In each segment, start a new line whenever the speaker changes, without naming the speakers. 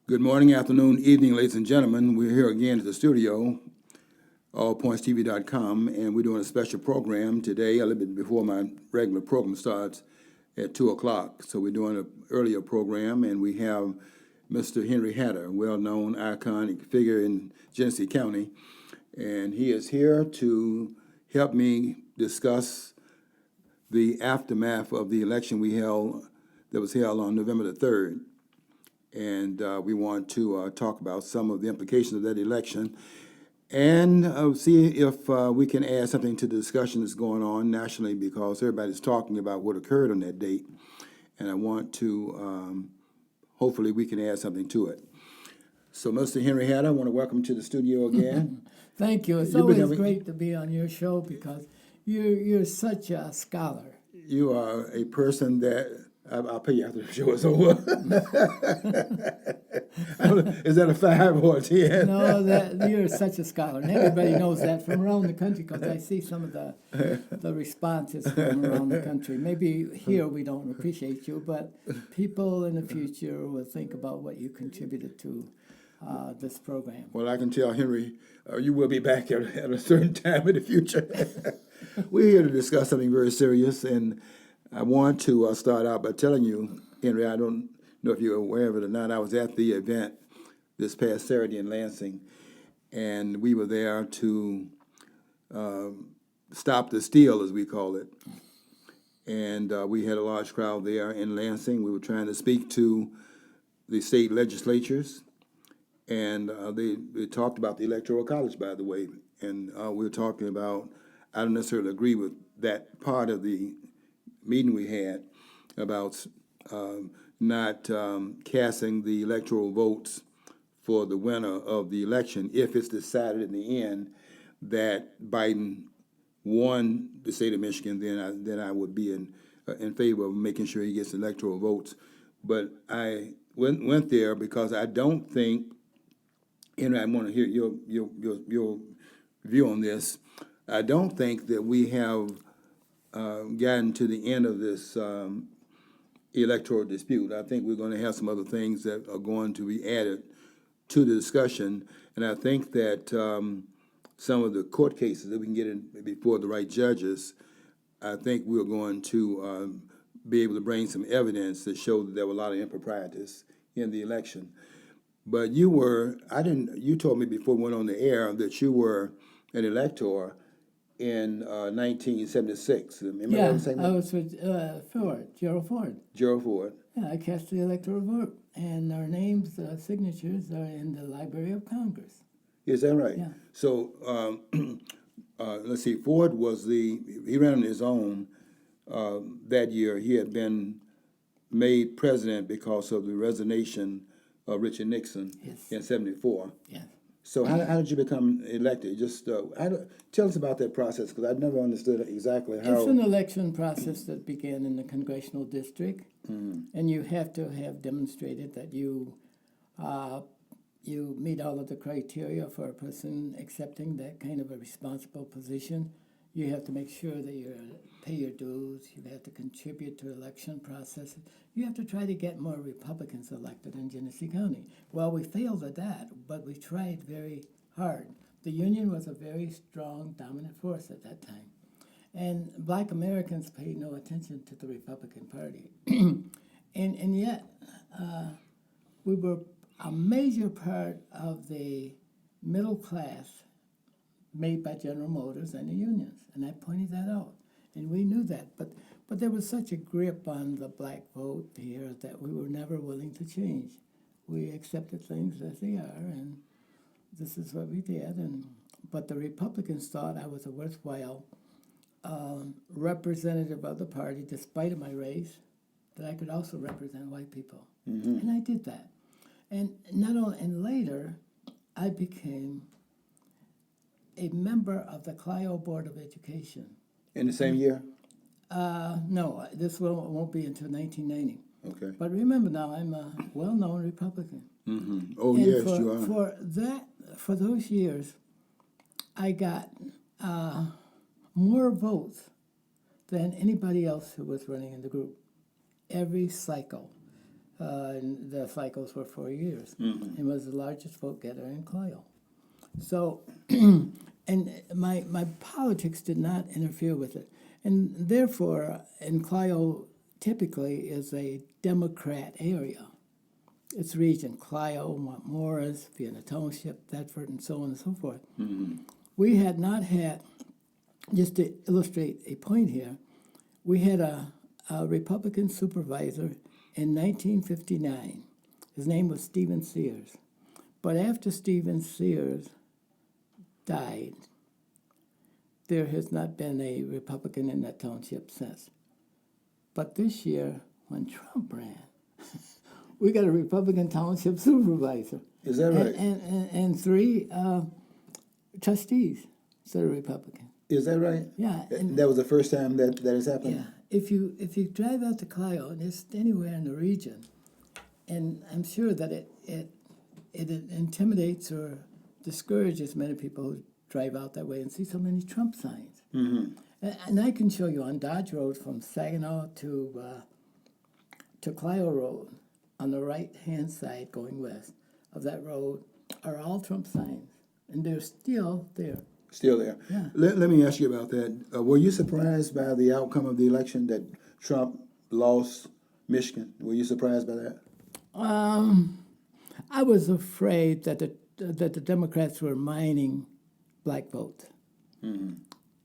Good morning, afternoon, evening, ladies and gentlemen. We're here again at the studio, allpointstv.com, and we're doing a special program today, a little bit before my regular program starts at 2 o'clock. So we're doing an earlier program, and we have Mr. Henry Hatter, a well-known, iconic figure in Genesee County, and he is here to help me discuss the aftermath of the election that was held on November the 3rd. And we want to talk about some of the implications of that election and see if we can add something to the discussion that's going on nationally, because everybody's talking about what occurred on that date. And I want to, hopefully we can add something to it. So, Mr. Henry Hatter, I want to welcome you to the studio again.
Thank you. It's always great to be on your show because you're such a scholar.
You are a person that I'll pay you after the show is over. Is that a 5 or a 10?
No, you're such a scholar, and everybody knows that from around the country because I see some of the responses from around the country. Maybe here we don't appreciate you, but people in the future will think about what you contributed to this program.
Well, I can tell Henry, you will be back at a certain time in the future. We're here to discuss something very serious, and I want to start out by telling you, Henry, I don't know if you're aware of it or not, I was at the event this past Saturday in Lansing, and we were there to stop the steal, as we call it. And we had a large crowd there in Lansing. We were trying to speak to the state legislatures, and they talked about the Electoral College, by the way, and we were talking about, I don't necessarily agree with that part of the meeting we had about not casting the electoral votes for the winner of the election if it's decided in the end that Biden won the state of Michigan. Then I would be in favor of making sure he gets electoral votes. But I went there because I don't think, and I want to hear your view on this. I don't think that we have gotten to the end of this electoral dispute. I think we're going to have some other things that are going to be added to the discussion, and I think that some of the court cases that we can get in before the right judges, I think we're going to be able to bring some evidence that show that there were a lot of improprieties in the election. But you told me before we went on the air that you were an elector in 1976. Remember
Yeah,
that?
I was with Gerald Ford.
Gerald Ford.
Yeah, I cast the electoral vote, and our names, signatures are in the Library of Congress.
Is that right?
Yeah.
So let's see. Ford he ran on his own that year. He had been made president because of the resignation of Richard Nixon in '74.
Yes.
So how did you become elected? Just tell us about that process, because I've never understood exactly how.
It's an election process that began in the congressional district, and you have to have demonstrated that you meet all of the criteria for a person accepting that kind of a responsible position. You have to make sure that you pay your dues. You have to contribute to election process. You have to try to get more Republicans elected in Genesee County. Well, we failed at that, but we tried very hard. The Union was a very strong, dominant force at that time. And Black Americans paid no attention to the Republican Party. and yet, we were a major part of the middle class made by General Motors and the unions, and I pointed that out, and we knew that. But there was such a grip on the black vote here that we were never willing to change. We accepted things as they are, and this is what we did. But the Republicans thought I was a worthwhile representative of the party, despite of my race, that I could also represent white people, and I did that. And later, I became a member of the Clio Board of Education.
In the same year?
No, this won't be until 1990.
Okay.
But remember now, I'm a well-known Republican.
Mm-hmm. Oh,
and
yes,
for,
you are.
For those years, I got more votes than anybody else who was running in the group. Every cycle. and the cycles were 4 years, and was the largest vote getter in Clio. So, and my politics did not interfere with it. And therefore, in Clio typically is a Democrat area. Its region, Clio, Mount Morris, Vienna Township, Thetford, and so on and so forth. We had not had, just to illustrate a point here, we had a Republican supervisor in 1959. His name was Stephen Sears. But after Stephen Sears died, there has not been a Republican in that township since. But this year, when Trump ran, we got a Republican township supervisor.
Is that right?
And 3 trustees that are Republican.
Is that right?
Yeah.
That was the first time that has happened?
Yeah. If you drive out to Clio, and it's anywhere in the region, and I'm sure that it intimidates or discourages many people who drive out that way and see so many Trump signs. And I can show you on Dodge Road from Saginaw to Clio Road, on the right-hand side going west of that road, are all Trump signs, and they're still there.
Still there.
Yeah.
Let me ask you about that. Were you surprised by the outcome of the election that Trump lost Michigan? Were you surprised by that?
I was afraid that the Democrats were mining black votes, and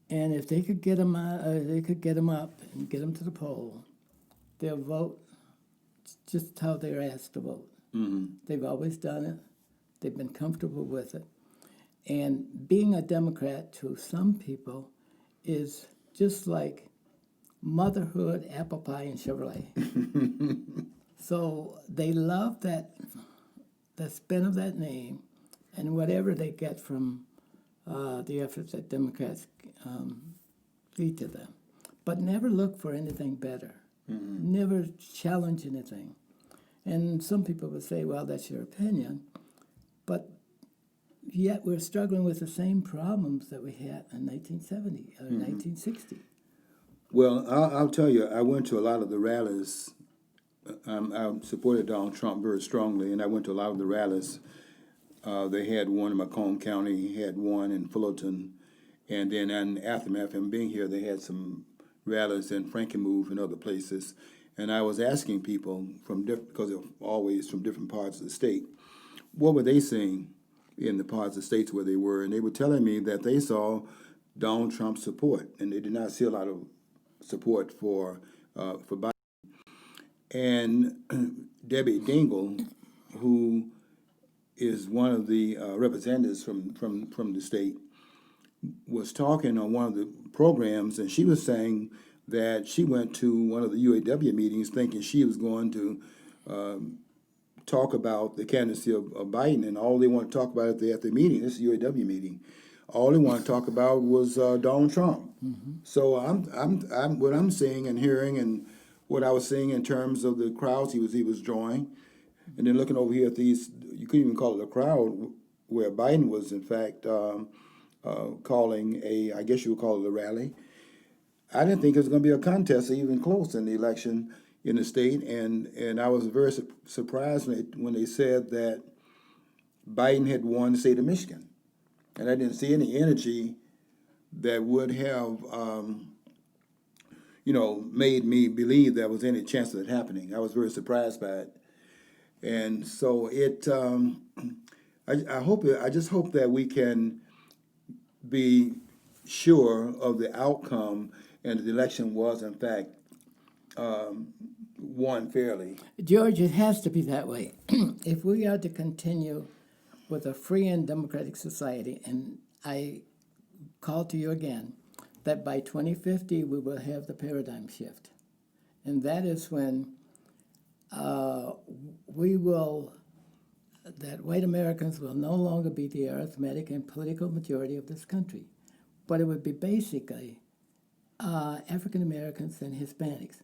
if they could get them, up and get them to the poll, they'll vote just how they're asked to vote. They've always done it. They've been comfortable with it. And being a Democrat to some people is just like motherhood, apple pie, and Chevrolet. So they love the spin of that name, and whatever they get from the efforts that Democrats lead to them. But never look for anything better. Never challenge anything. And some people would say, well, that's your opinion. But yet we're struggling with the same problems that we had in 1970 or 1960.
Well, I'll tell you, I went to a lot of the rallies. I supported Donald Trump very strongly, and I went to a lot of the rallies. They had one in Macomb County, had one in Fullerton, and then in aftermath of him being here, they had some rallies in Frankenmuth and other places. And I was asking people because they're always from different parts of the state, what were they seeing in the parts of the states where they were? And they were telling me that they saw Donald Trump's support, and they did not see a lot of support for Biden. And Debbie Dingell, who is one of the representatives from the state, was talking on one of the programs, and she was saying that she went to one of the UAW meetings thinking she was going to talk about the candidacy of Biden, and all they want to talk about at the meeting, this UAW meeting, all they want to talk about was Donald Trump. So I'm what I'm seeing and hearing, and what I was seeing in terms of the crowds he was drawing, and then looking over here at these, you couldn't even call it a crowd, where Biden was in fact calling I guess you would call it a rally. I didn't think it was going to be a contest even close in the election in the state, and I was very surprised when they said that Biden had won the state of Michigan, and I didn't see any energy that would have, made me believe there was any chance of it happening. I was very surprised by it, and so I just hope that we can be sure of the outcome, and the election was in fact won fairly.
George, it has to be that way. If we are to continue with a free and democratic society, and I call to you again, that by 2050 we will have the paradigm shift. And that is when that white Americans will no longer be the arithmetic and political majority of this country, but it would be basically African Americans and Hispanics.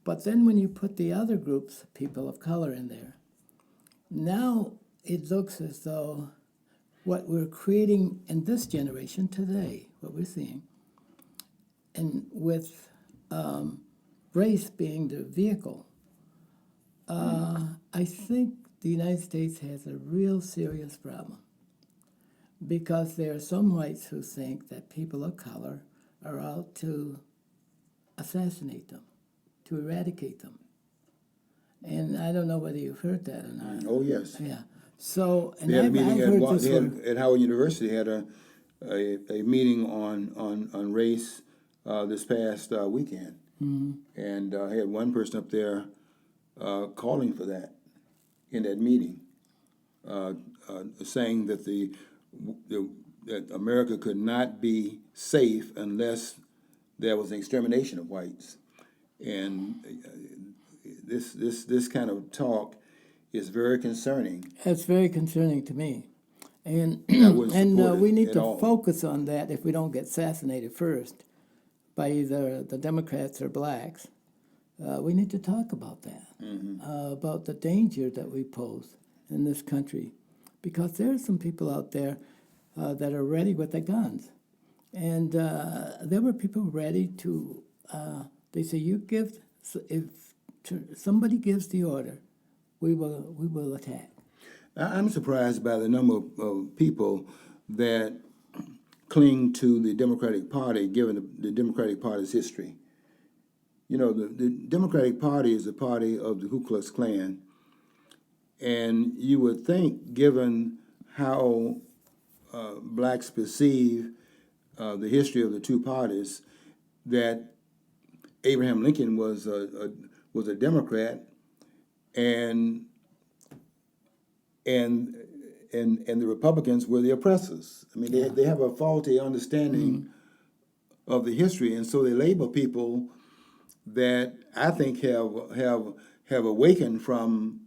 But then when you put the other groups, people of color, in there, now it looks as though what we're creating in this generation today, what we're seeing, and with race being the vehicle I think the United States has a real serious problem because there are some whites who think that people of color are out to assassinate them, to eradicate them. And I don't know whether you've heard that or not.
Oh, yes.
Yeah. So, and
They had a
I've
meeting
heard this word.
at Howard University. Had a meeting on race this past weekend, and had one person up there calling for that in that meeting, saying that that America could not be safe unless there was an extermination of whites, and this kind of talk is very concerning.
That's very concerning to me. And
I wouldn't
and
support it
we need
at
to
all.
focus on that if we don't get assassinated first by either the Democrats or blacks. We need to talk about that, about the danger that we pose in this country, because there are some people out there that are ready with their guns, and there were people ready to. They say, "You give if somebody gives the order, we will attack."
I'm surprised by the number of people that cling to the Democratic Party, given the Democratic Party's history. You know, the Democratic Party is a party of the Ku Klux Klan, and you would think, given how blacks perceive the history of the two parties, that Abraham Lincoln was a Democrat, and the Republicans were the oppressors. I mean, they have a faulty understanding of the history, and so they label people that I think have awakened from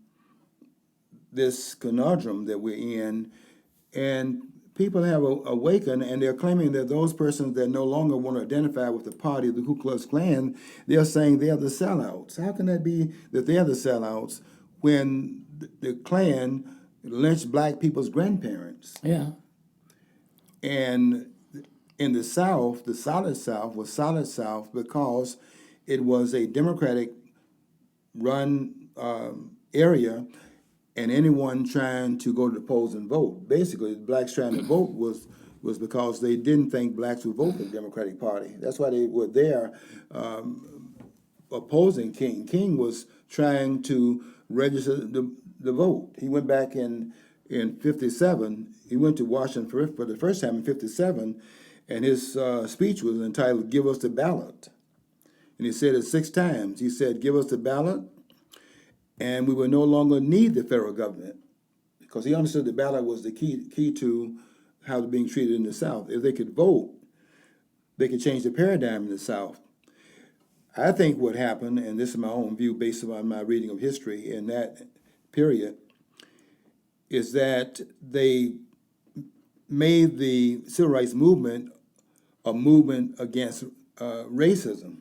this conundrum that we're in, and people have awakened, and they're claiming that those persons that no longer want to identify with the party of the Ku Klux Klan, they're saying they're the sellouts. How can that be that they're the sellouts when the Klan lynched black people's grandparents?
Yeah.
And in the South, the Solid South was Solid South because it was a Democratic run area, and anyone trying to go to the polls and vote, basically, blacks trying to vote was because they didn't think blacks would vote for the Democratic Party. That's why they were there opposing King. King was trying to register the vote. He went back in 57. He went to Washington for the first time in 57, and his speech was entitled, "Give Us the Ballot." And he said it 6 times. He said, "Give us the ballot, and we will no longer need the federal government," because he understood the ballot was the key to how they're being treated in the South. If they could vote, they could change the paradigm in the South. I think what happened, and this is my own view based on my reading of history in that period, is that they made the civil rights movement a movement against racism.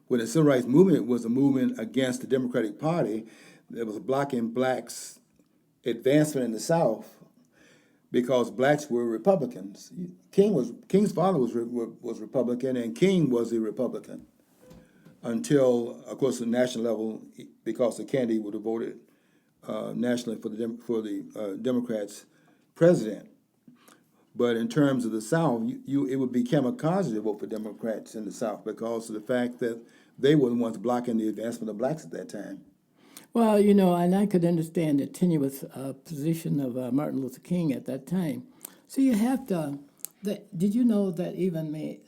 When the civil rights movement was a movement against the Democratic Party, that was blocking blacks' advancement in the South because blacks were Republicans. King's father was Republican, and King was a Republican until, of course, the national level, because the Kennedy would have voted nationally for the Democrats president. But in terms of the South, it would be kamikaze to vote for Democrats in the South because of the fact that they were the ones blocking the advancement of blacks at that time.
Well, and I could understand the tenuous position of Martin Luther King at that time. So you have to. Did you know that even me,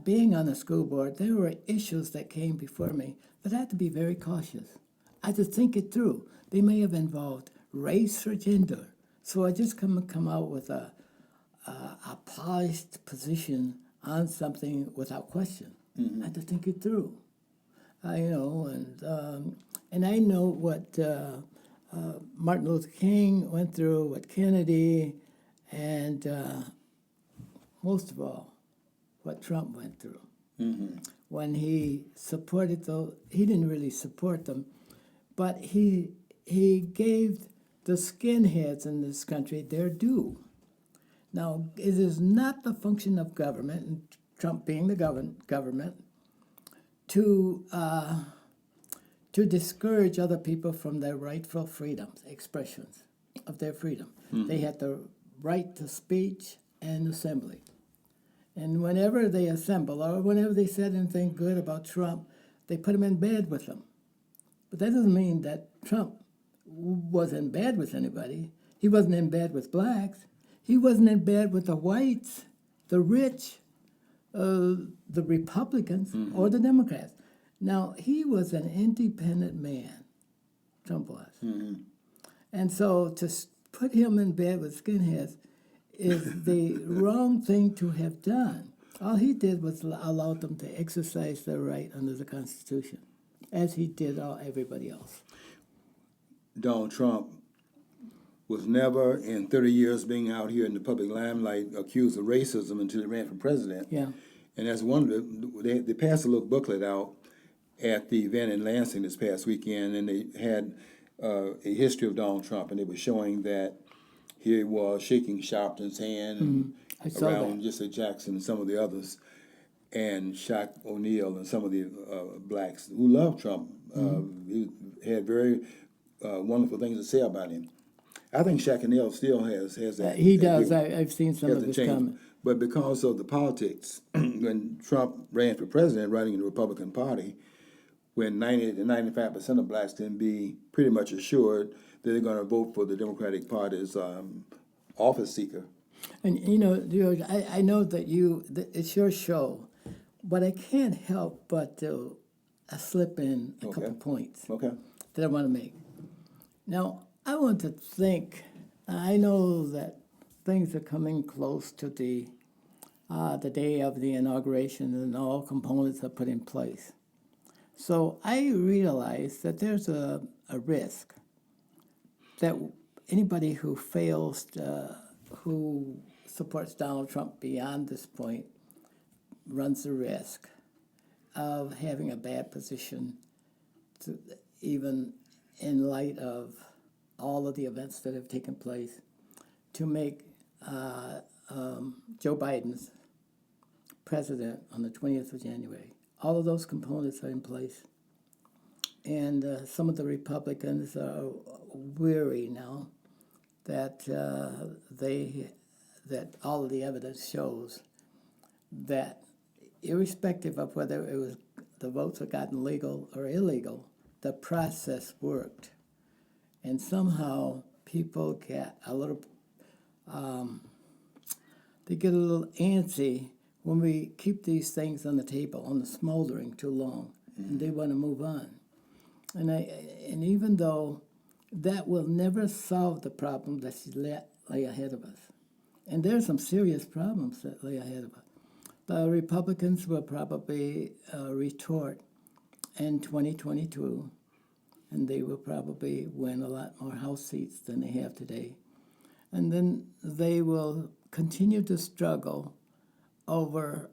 being on the school board, there were issues that came before me that I had to be very cautious. I had to think it through. They may have involved race or gender. So I just come out with a polished position on something without question. I had to think it through. And I know what Martin Luther King went through, what Kennedy, and most of all, what Trump went through. When he supported those, he didn't really support them, but he gave the skinheads in this country their due. Now, it is not the function of government, and Trump being the government, to to discourage other people from their rightful freedoms, expressions of their freedom. They had the right to speech and assembly. And whenever they assemble or whenever they said anything good about Trump, they put him in bed with them. But that doesn't mean that Trump was in bed with anybody. He wasn't in bed with blacks. He wasn't in bed with the whites, the rich, the Republicans, or the Democrats. Now, he was an independent man, Trump was. And so to put him in bed with skinheads is the wrong thing to have done. All he did was allow them to exercise their right under the Constitution, as he did everybody else.
Donald Trump was never, in 30 years being out here in the public limelight, accused of racism until he ran for president.
Yeah.
And that's one of they passed a little booklet out at the event in Lansing this past weekend, and they had a history of Donald Trump, and they were showing that he was shaking Sharpton's hand and
I saw
around
that.
Jesse Jackson and some of the others, and Shaq O'Neal and some of the blacks who loved Trump. He had very wonderful things to say about him. I think Shaq O'Neal still has that.
He
that
does.
view.
I've seen some of
Hasn't
his
changed.
comments.
But because of the politics, when Trump ran for president, running in the Republican Party, when 90 to 95% of blacks can be pretty much assured that they're going to vote for the Democratic Party's office seeker.
And you know, George, I know that it's your show, but I can't help but to slip in a couple points
Okay.
that I want to make. Now, I want to think. I know that things are coming close to the day of the inauguration, and all components are put in place. So I realize that there's a risk that anybody who fails who supports Donald Trump beyond this point runs the risk of having a bad position, even in light of all of the events that have taken place, to make Joe Biden's president on the 20th of January. All of those components are in place. And some of the Republicans are weary now that that all of the evidence shows that irrespective of whether the votes were gotten legal or illegal, the process worked. And somehow people get a little antsy when we keep these things on the table, on the smoldering too long, and they want to move on. And even though that will never solve the problem that lay ahead of us, and there are some serious problems that lay ahead of us. The Republicans will probably retort in 2022, and they will probably win a lot more House seats than they have today. And then they will continue to struggle over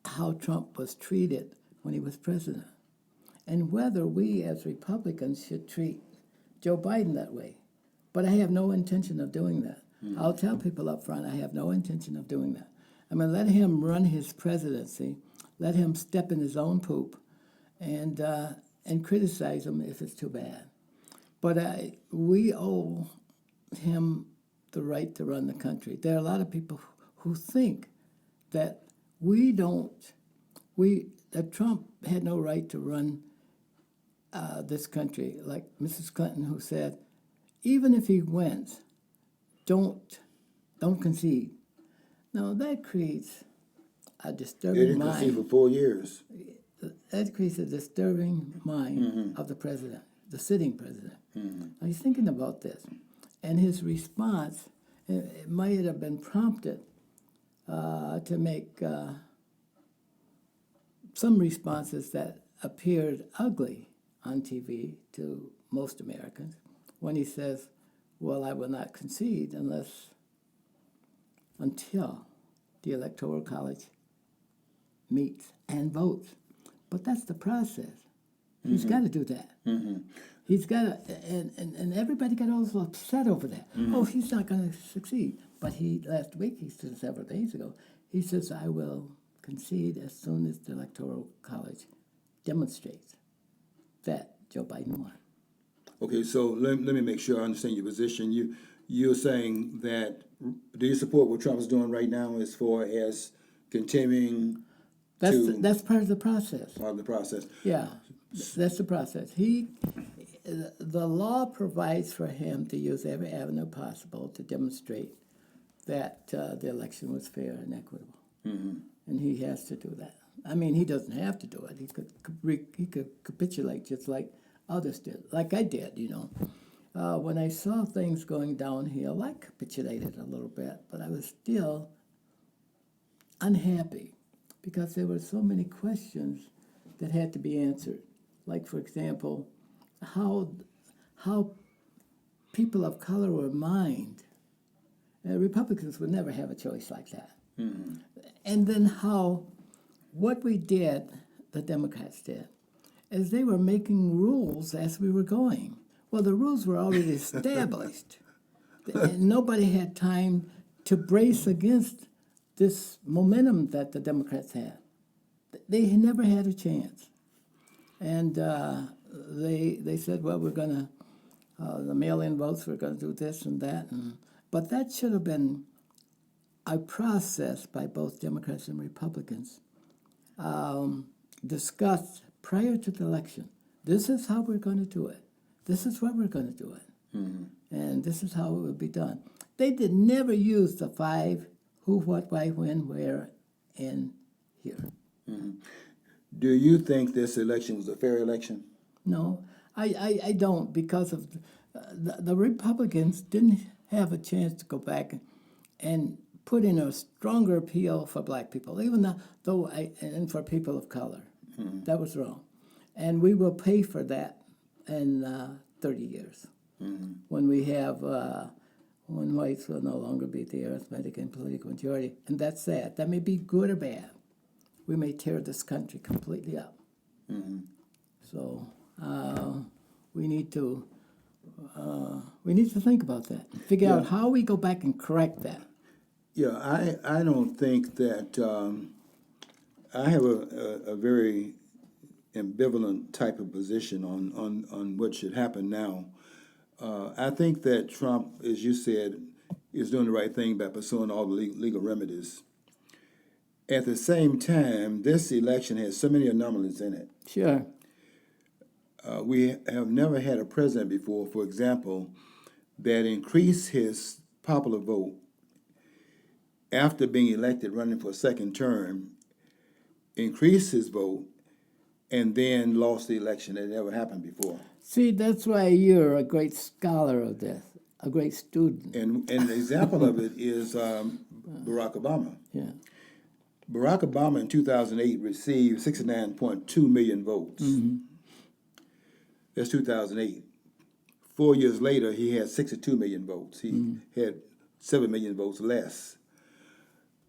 how Trump was treated when he was president, and whether we as Republicans should treat Joe Biden that way. But I have no intention of doing that. I'll tell people up front, I have no intention of doing that. I'm going to let him run his presidency, let him step in his own poop, and criticize him if it's too bad. But we owe him the right to run the country. There are a lot of people who think that that Trump had no right to run this country, like Mrs. Clinton, who said, even if he wins, don't concede. Now that creates a disturbing
They didn't
mind.
concede for 4 years.
That creates a disturbing mind of the president, the sitting president. Now he's thinking about this, and his response, it might have been prompted to make some responses that appeared ugly on TV to most Americans when he says, well, I will not concede until the Electoral College meets and votes. But that's the process. He's got to do that. He's got to, and everybody got all so upset over that. Oh, he's not going to succeed. But last week, he said several days ago, he says, I will concede as soon as the Electoral College demonstrates that Joe Biden won.
Okay, so let me make sure I understand your position. You're saying that, do you support what Trump is doing right now as far as continuing
That's part of the process.
part of the process?
Yeah, that's the process. The law provides for him to use every avenue possible to demonstrate that the election was fair and equitable, and he has to do that. I mean, he doesn't have to do it. He could capitulate just like others did, like I did. When I saw things going downhill, I capitulated a little bit, but I was still unhappy because there were so many questions that had to be answered. Like, for example, how people of color were mined. Republicans would never have a choice like that. And then what we did, the Democrats did, is they were making rules as we were going. Well, the rules were already established. And nobody had time to brace against this momentum that the Democrats had. They never had a chance. And they said, well, we're going to, the mail-in votes, we're going to do this and that. But that should have been a process by both Democrats and Republicans discussed prior to the election. This is how we're going to do it. This is what we're going to do it. And this is how it would be done. They did never use the 5 who, what, why, when, where, and here.
Do you think this election was a fair election?
No, I don't, because of the Republicans didn't have a chance to go back and put in a stronger appeal for black people, even and for people of color. That was wrong. And we will pay for that in 30 years when we have, when whites will no longer be the arithmetic and political majority. And that's sad. That may be good or bad. We may tear this country completely up. So we need to think about that and figure out how we go back and correct that.
Yeah, I don't think that I have a very ambivalent type of position on what should happen now. I think that Trump, as you said, is doing the right thing by pursuing all the legal remedies. At the same time, this election has so many anomalies in it.
Sure.
We have never had a president before, for example, that increased his popular vote after being elected, running for a second term, increased his vote, and then lost the election. That never happened before.
See, that's why you're a great scholar of this, a great student.
And the example of it is Barack Obama.
Yeah.
Barack Obama in 2008 received 69.2 million votes. That's 2008. 4 years later, he had 62 million votes. He had 7 million votes less.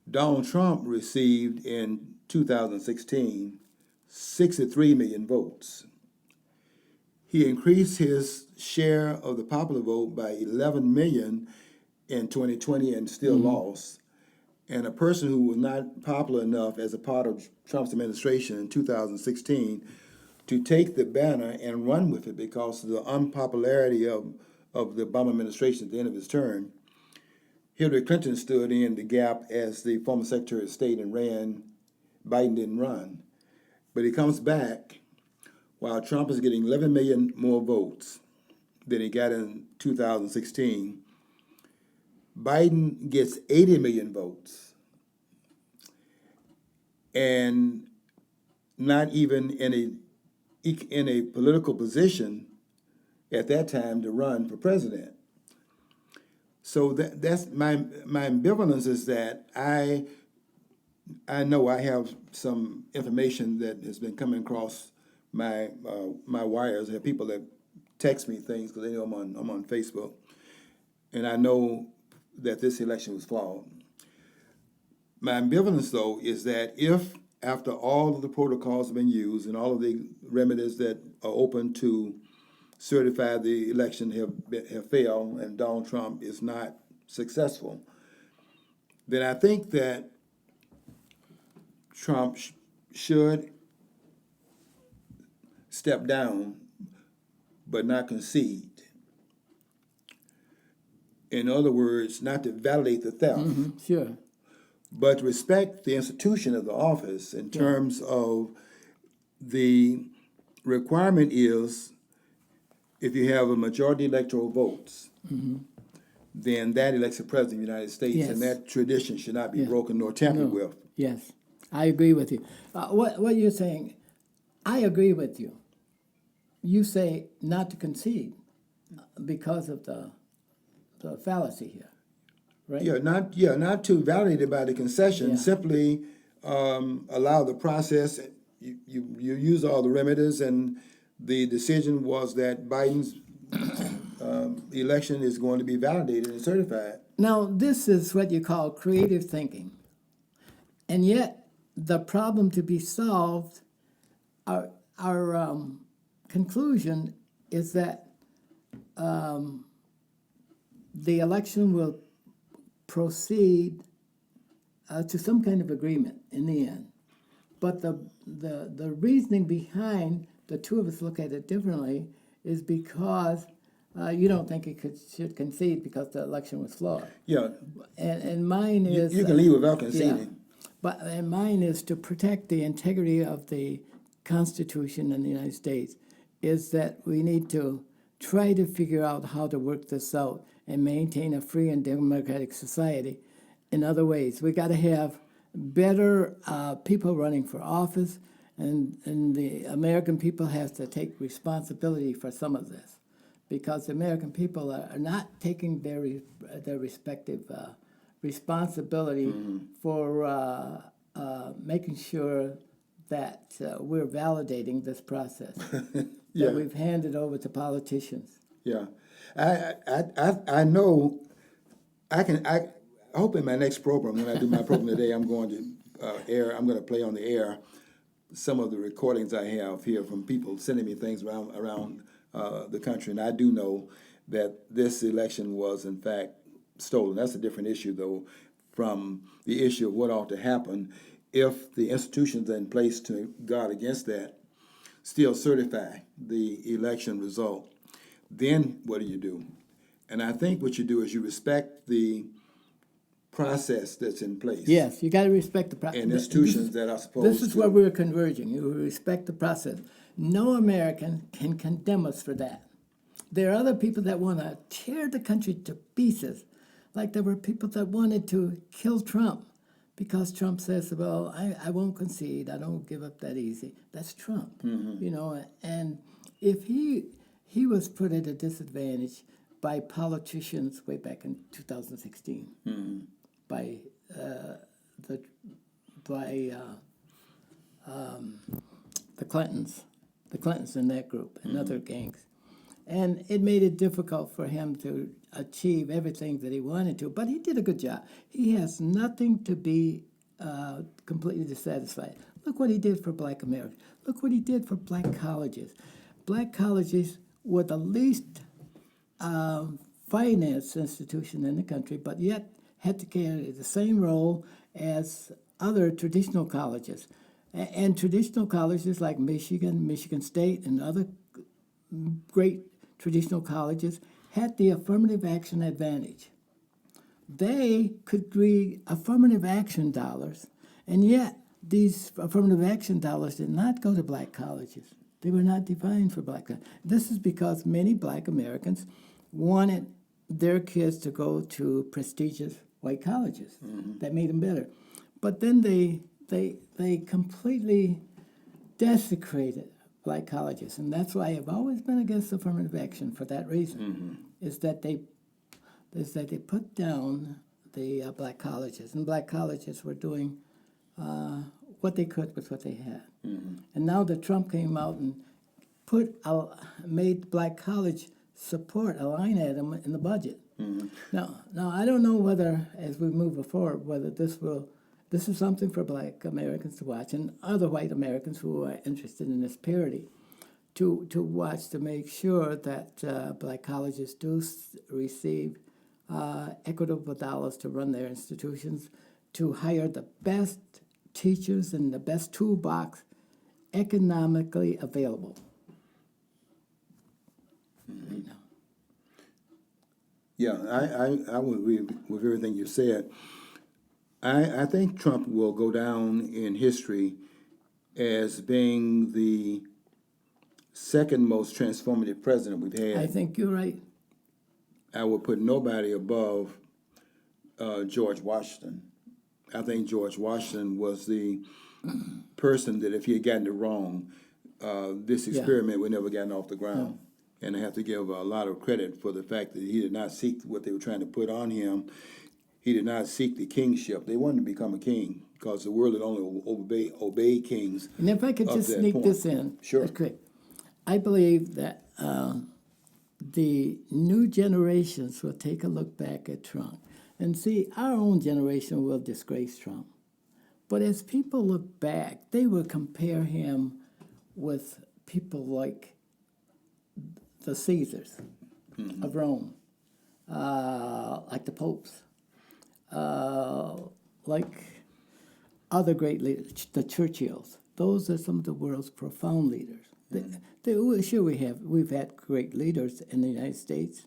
Donald Trump received in 2016 63 million votes. He increased his share of the popular vote by 11 million in 2020 and still lost. And a person who was not popular enough as a part of Trump's administration in 2016 to take the banner and run with it because of the unpopularity of the Obama administration at the end of his term, Hillary Clinton stood in the gap as the former Secretary of State and ran. Biden didn't run. But he comes back while Trump is getting 11 million more votes than he got in 2016. Biden gets 80 million votes and not even in a political position at that time to run for president. So that's my ambivalence is that I know I have some information that has been coming across my wires. I have people that text me things because they know I'm on Facebook, and I know that this election was flawed. My ambivalence, though, is that if after all of the protocols have been used and all of the remedies that are open to certify the election have failed and Donald Trump is not successful, then I think that Trump should step down but not concede. In other words, not to validate the theft,
Sure.
but respect the institution of the office in terms of the requirement is if you have a majority electoral votes, then that elects the president of the United States, and
Yes.
that tradition should not be
Yeah.
broken nor tampered
No.
with.
Yes, I agree with you. What you're saying, I agree with you. You say not to concede because of the fallacy here, right?
Not to validate it by the concession.
Yeah.
Simply allow the process. You use all the remedies, and the decision was that Biden's election is going to be validated and certified.
Now, this is what you call creative thinking. And yet, the problem to be solved, our conclusion is that the election will proceed to some kind of agreement in the end. But the reasoning behind the two of us look at it differently is because you don't think it should concede because the election was flawed.
Yeah,
And mine is
you can leave without conceding.
and mine is to protect the integrity of the Constitution in the United States, is that we need to try to figure out how to work this out and maintain a free and democratic society in other ways. We got to have better people running for office, and the American people have to take responsibility for some of this, because the American people are not taking their respective responsibility for making sure that we're validating this process that we've handed over to politicians.
Yeah, I know. I hope in my next program, when I do my program today, I'm going to air. I'm going to play on the air some of the recordings I have here from people sending me things around the country, and I do know that this election was in fact stolen. That's a different issue, though, from the issue of what ought to happen if the institutions in place to guard against that still certify the election result. Then what do you do? And I think what you do is you respect the process that's in place.
Yes, you got to respect the process.
And institutions that are supposed
This is
to.
where we're converging. You respect the process. No American can condemn us for that. There are other people that want to tear the country to pieces. Like there were people that wanted to kill Trump because Trump says, well, I won't concede. I don't give up that easy. That's Trump, And if he was put at a disadvantage by politicians way back in 2016, by the Clintons in that group and other gangs. And it made it difficult for him to achieve everything that he wanted to, but he did a good job. He has nothing to be completely dissatisfied. Look what he did for Black Americans. Look what he did for Black colleges. Black colleges were the least financed institution in the country, but yet had to carry the same role as other traditional colleges. And traditional colleges like Michigan State, and other great traditional colleges had the affirmative action advantage. They could create affirmative action dollars, and yet these affirmative action dollars did not go to Black colleges. They were not designed for Black colleges. This is because many Black Americans wanted their kids to go to prestigious white colleges that made them better. But then they completely desecrated Black colleges, and that's why I've always been against affirmative action for that reason. Is that they put down the Black colleges, and Black colleges were doing what they could with what they had. And now that Trump came out and made Black college support a line item in the budget. Now I don't know whether, as we move forward, whether this is something for Black Americans to watch, and other white Americans who are interested in this parity to watch, to make sure that Black colleges do receive equitable dollars to run their institutions, to hire the best teachers and the best toolbox economically available. right now.
Yeah, I would agree with everything you said. I think Trump will go down in history as being the second most transformative president we've
I
had.
think you're right.
I would put nobody above George Washington. I think George Washington was the person that if he had gotten it wrong, this
Yeah.
experiment would never gotten off the ground. And I have to give a lot of credit for the fact that he did not seek what they were trying to put on him. He did not seek the kingship. They wanted to become a king because the world had only obeyed kings.
And if I could
Up
just
that
sneak
point.
this in,
Sure.
that's quick. I believe that the new generations will take a look back at Trump and see our own generation will disgrace Trump. But as people look back, they will compare him with people like the Caesars of Rome, like the popes, like other great leaders, the Churchills. Those are some of the world's profound leaders. Sure, we've had great leaders in the United States,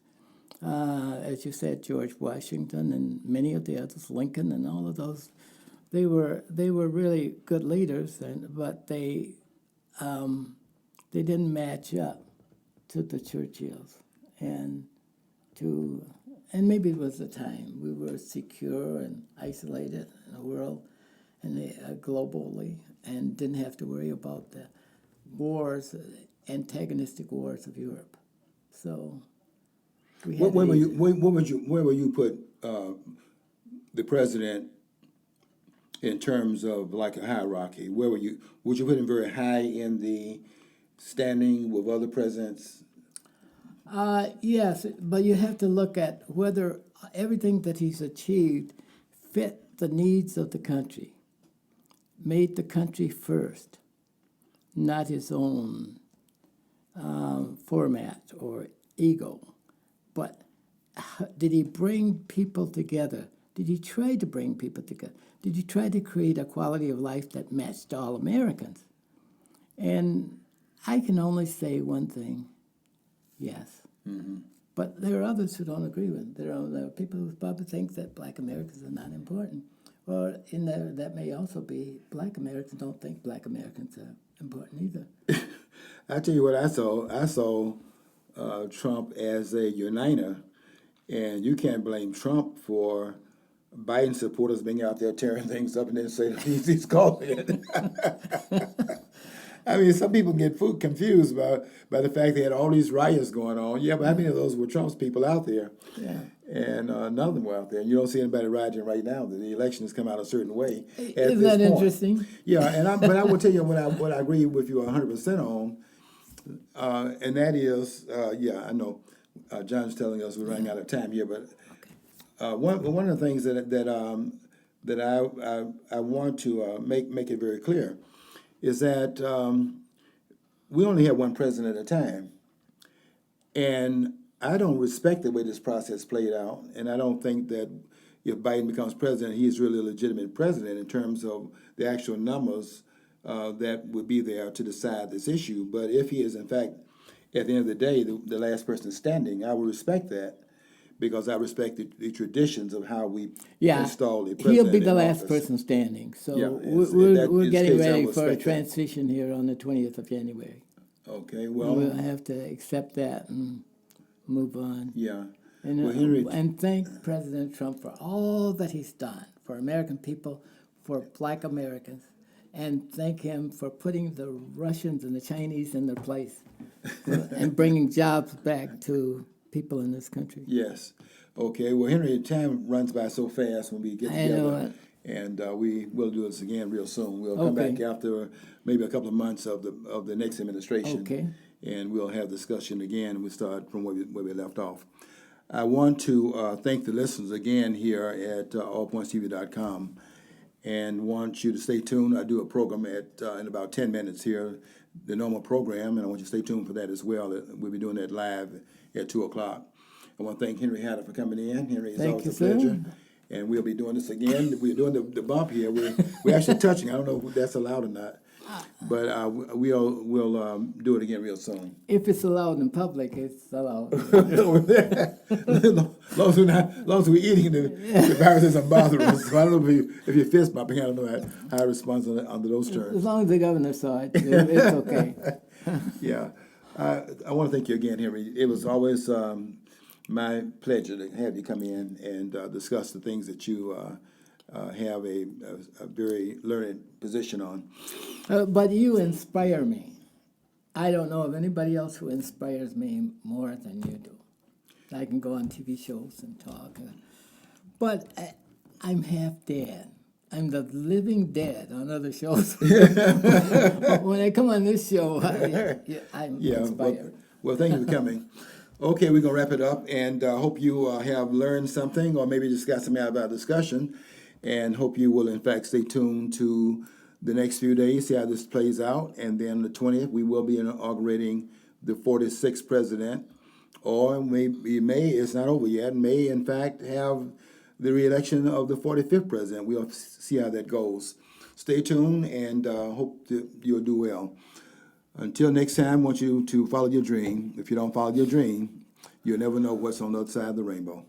as you said, George Washington and many of the others, Lincoln and all of those. They were really good leaders, but they didn't match up to the Churchills, and maybe it was the time we were secure and isolated in the world and globally, and didn't have to worry about the wars, antagonistic wars of Europe. So we had
Where
it easy.
will you put the president in terms of like a hierarchy? Would you put him very high in the standing with other presidents?
Yes, but you have to look at whether everything that he's achieved fit the needs of the country, made the country first, not his own format or ego. But did he bring people together? Did he try to bring people together? Did he try to create a quality of life that matched all Americans? And I can only say one thing. Yes. Mm-hmm. But there are others who don't agree with him. There are people who probably think that black Americans are not important. Or in there, that may also be black Americans don't think black Americans are important either.
I tell you what I saw. I saw Trump as a uniter, and you can't blame Trump for Biden supporters being out there tearing things up and then saying he's calling it. I mean, some people get confused by the fact they had all these riots going on. Yeah, but how many of those were Trump's people out there?
Yeah.
And none of them were out there. And you don't see anybody rioting right now. The election has come out a certain way.
Isn't that interesting?
Yeah, but I will tell you what I agree with you 100% on, and that is, I know John's telling us we're running out of time here, but one of the things that I want to make it very clear is that we only have one president at a time. And I don't respect the way this process played out. And I don't think that if Biden becomes president, he is really a legitimate president in terms of the actual numbers that would be there to decide this issue. But if he is, in fact, at the end of the day, the last person standing, I will respect that, because I respect the traditions of how we install a president.
He'll be the
in
last
office.
person standing. So
Yeah,
we're getting ready
I will
for a
respect that.
transition here on the 20th of January.
Okay, well,
We'll have to accept that and move on.
yeah.
And,
Well, Henry,
and thank President Trump for all that he's done for American people, for black Americans, and thank him for putting the Russians and the Chinese in their place and bringing jobs back to people in this country.
yes. Okay, well, Henry, time runs by so fast when we get
I know
together.
it.
And we will do this again real soon. We'll come
Okay.
back after maybe a couple of months of the next administration.
Okay.
And we'll have discussion again. We'll start from where we left off. I want to thank the listeners again here at allpointstv.com, and want you to stay tuned. I do a program in about 10 minutes here, the normal program, and I want you to stay tuned for that as well. We'll be doing that live at 2 o'clock. I want to thank Henry Hatter for coming in. Henry, it's
Thank
always
you,
a pleasure.
sir.
And we'll be doing this again. We're doing the bump here. We're actually touching. I don't know if that's allowed or not. But we'll do it again real soon.
If it's allowed in public, it's allowed.
Over there. As long as we're eating, the virus doesn't bother us. So I don't know if you're fist bumping. I don't know how I respond under those terms.
As long as the governor saw it, it's okay.
Yeah. I want to thank you again, Henry. It was always my pleasure to have you come in and discuss the things that you have a very learned position on.
But you inspire me. I don't know of anybody else who inspires me more than you do. I can go on TV shows and talk, but I'm half dead. I'm the living dead on other shows. When I come on this show, I'm inspired.
Well, thank you for coming. Okay, we're going to wrap it up, and hope you have learned something, or maybe just got something out of our discussion, and hope you will, in fact, stay tuned to the next few days, see how this plays out, and then the 20th, we will be inaugurating the 46th president, or it's not over yet, may, in fact, have the re-election of the 45th president. We'll see how that goes. Stay tuned, and hope that you'll do well. Until next time, I want you to follow your dream. If you don't follow your dream, you'll never know what's on the other side of the rainbow.